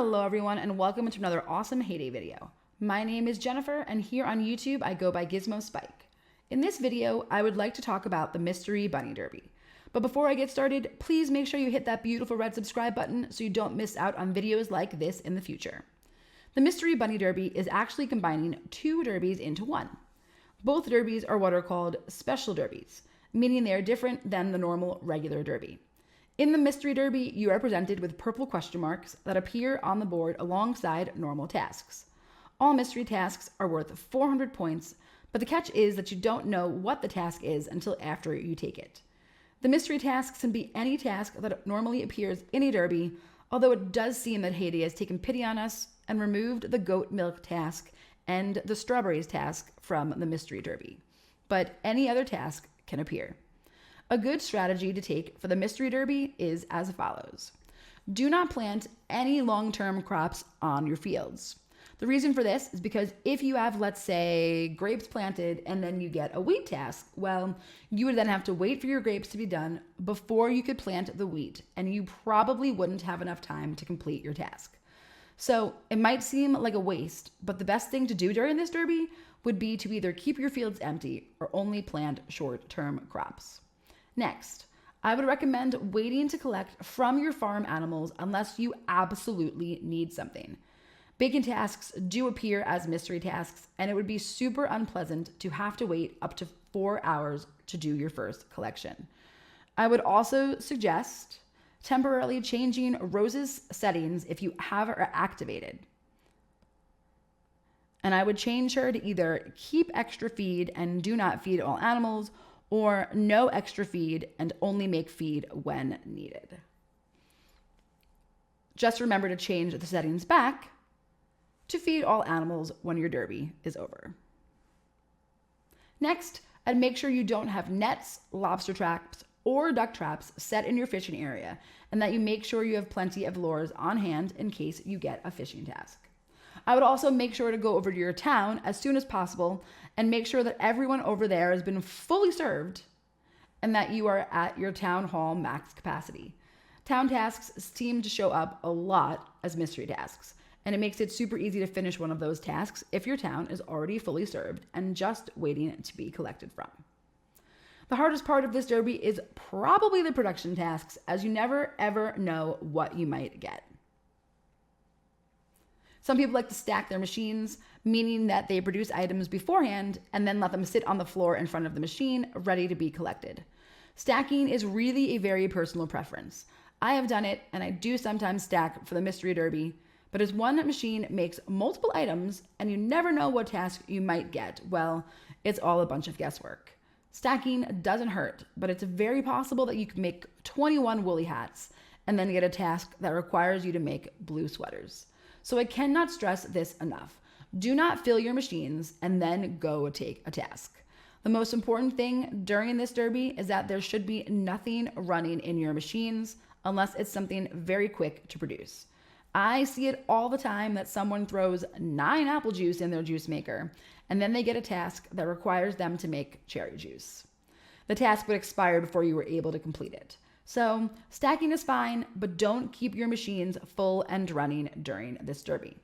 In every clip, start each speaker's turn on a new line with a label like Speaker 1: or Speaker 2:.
Speaker 1: Hello everyone and welcome to another awesome Heyday video. My name is Jennifer and here on YouTube I go by GizmoSpike. In this video I would like to talk about the Mystery Bunny Derby. But before I get started, please make sure you hit that beautiful red subscribe button so you don't miss out on videos like this in the future. The Mystery Bunny Derby is actually combining two derbies into one. Both derbies are what are called special derbies, meaning they are different than the normal regular derby. In the Mystery Derby, you are presented with purple question marks that appear on the board alongside normal tasks. All mystery tasks are worth 400 points, but the catch is that you don't know what the task is until after you take it. The mystery tasks can be any task that normally appears in a derby, although it does seem that Hayday has taken pity on us and removed the goat milk task and the strawberries task from the Mystery Derby. But any other task can appear. A good strategy to take for the Mystery Derby is as follows. Do not plant any long-term crops on your fields. The reason for this is because if you have, let's say, grapes planted and then you get a wheat task, well, you would then have to wait for your grapes to be done before you could plant the wheat, and you probably wouldn't have enough time to complete your task. So it might seem like a waste, but the best thing to do during this derby would be to either keep your fields empty or only plant short-term crops. Next, I would recommend waiting to collect from your farm animals unless you absolutely need something. Bacon tasks do appear as mystery tasks, and it would be super unpleasant to have to wait up to 4 hours to do your first collection. I would also suggest temporarily changing Rose's settings if you have her activated. And I would change her to either keep extra feed and do not feed all animals, or no extra feed and only make feed when needed. Just remember to change the settings back to feed all animals when your derby is over. Next, I'd make sure you don't have nets, lobster traps, or duck traps set in your fishing area, and that you make sure you have plenty of lures on hand in case you get a fishing task. I would also make sure to go over to your town as soon as possible and make sure that everyone over there has been fully served and that you are at your town hall max capacity. Town tasks seem to show up a lot as mystery tasks, and it makes it super easy to finish one of those tasks if your town is already fully served and just waiting to be collected from. The hardest part of this derby is probably the production tasks, as you never ever know what you might get. Some people like to stack their machines, meaning that they produce items beforehand and then let them sit on the floor in front of the machine, ready to be collected. Stacking is really a very personal preference. I have done it, and I do sometimes stack for the Mystery Derby, but as one machine makes multiple items and you never know what task you might get, well, it's all a bunch of guesswork. Stacking doesn't hurt, but it's very possible that you can make 21 woolly hats and then get a task that requires you to make blue sweaters. So I cannot stress this enough. Do not fill your machines and then go take a task. The most important thing during this derby is that there should be nothing running in your machines unless it's something very quick to produce. I see it all the time that someone throws 9 apple juice in their juice maker and then they get a task that requires them to make cherry juice. The task would expire before you were able to complete it. So stacking is fine, but don't keep your machines full and running during this derby.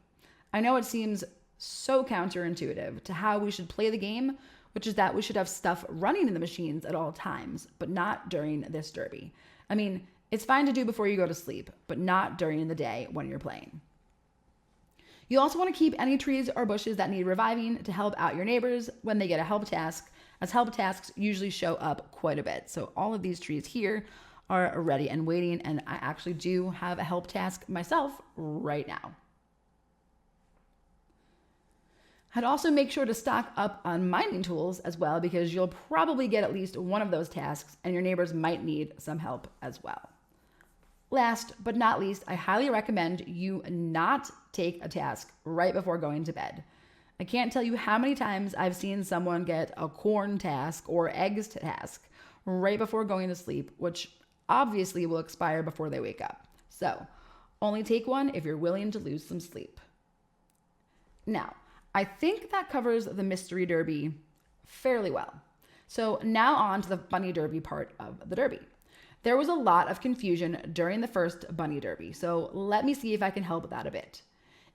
Speaker 1: I know it seems so counterintuitive to how we should play the game, which is that we should have stuff running in the machines at all times, but not during this derby. I mean, it's fine to do before you go to sleep, but not during the day when you're playing. You also want to keep any trees or bushes that need reviving to help out your neighbors when they get a help task, as help tasks usually show up quite a bit. So all of these trees here are ready and waiting, and I actually do have a help task myself right now. I'd also make sure to stock up on mining tools as well, because you'll probably get at least one of those tasks and your neighbors might need some help as well. Last but not least, I highly recommend you not take a task right before going to bed. I can't tell you how many times I've seen someone get a corn task or eggs task right before going to sleep, which obviously will expire before they wake up. So only take one if you're willing to lose some sleep. Now, I think that covers the Mystery Derby fairly well. So now on to the Bunny Derby part of the derby. There was a lot of confusion during the first bunny derby, so let me see if I can help with that a bit.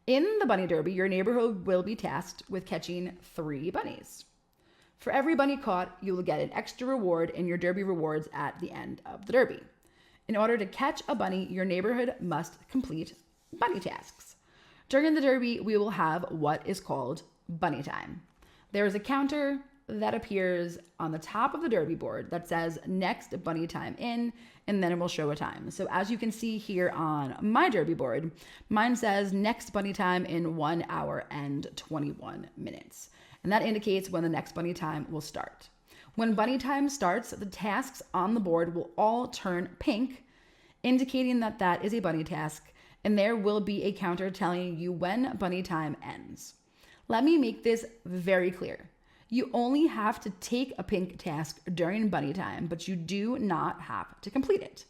Speaker 1: In the bunny derby, your neighborhood will be tasked with catching 3 bunnies. For every bunny caught, you will get an extra reward in your derby rewards at the end of the derby. In order to catch a bunny, your neighborhood must complete bunny tasks. During the derby, we will have what is called bunny time. There is a counter that appears on the top of the derby board that says next bunny time in, and then it will show a time. So as you can see here on my derby board, mine says next bunny time in 1 hour and 21 minutes. And that indicates when the next bunny time will start. When bunny time starts, the tasks on the board will all turn pink, indicating that that is a bunny task, and there will be a counter telling you when bunny time ends. Let me make this very clear. You only have to take a pink task during bunny time, but you do not have to complete it.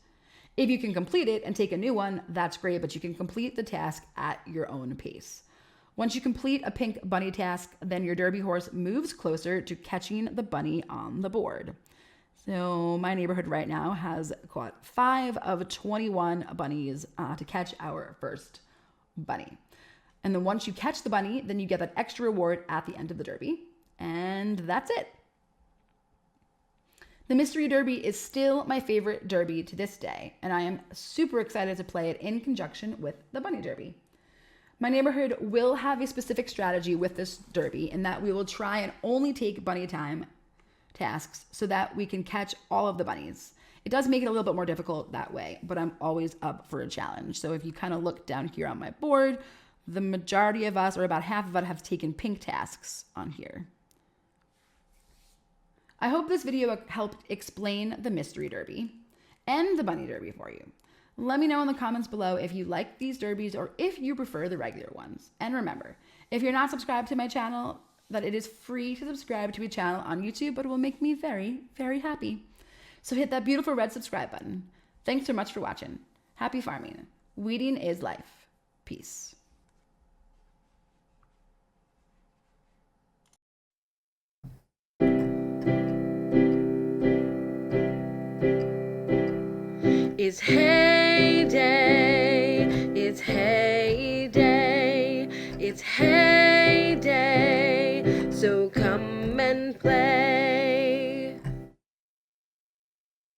Speaker 1: If you can complete it and take a new one, that's great, but you can complete the task at your own pace. Once you complete a pink bunny task, then your derby horse moves closer to catching the bunny on the board. So my neighborhood right now has caught 5 of 21 bunnies to catch our first bunny. And then once you catch the bunny, then you get that extra reward at the end of the derby. And that's it. The Mystery Derby is still my favorite derby to this day, and I am super excited to play it in conjunction with the Bunny Derby. My neighborhood will have a specific strategy with this derby in that we will try and only take bunny time tasks so that we can catch all of the bunnies. It does make it a little bit more difficult that way, but I'm always up for a challenge. So if you kind of look down here on my board, the majority of us, or about half of us, have taken pink tasks on here. I hope this video helped explain the Mystery Derby and the Bunny Derby for you. Let me know in the comments below if you like these derbies or if you prefer the regular ones. And remember, if you're not subscribed to my channel, that it is free to subscribe to a channel on YouTube, but it will make me very, very happy. So hit that beautiful red subscribe button. Thanks so much for watching. Happy farming. Weeding is life. Peace. It's hayday, it's hayday, it's hayday.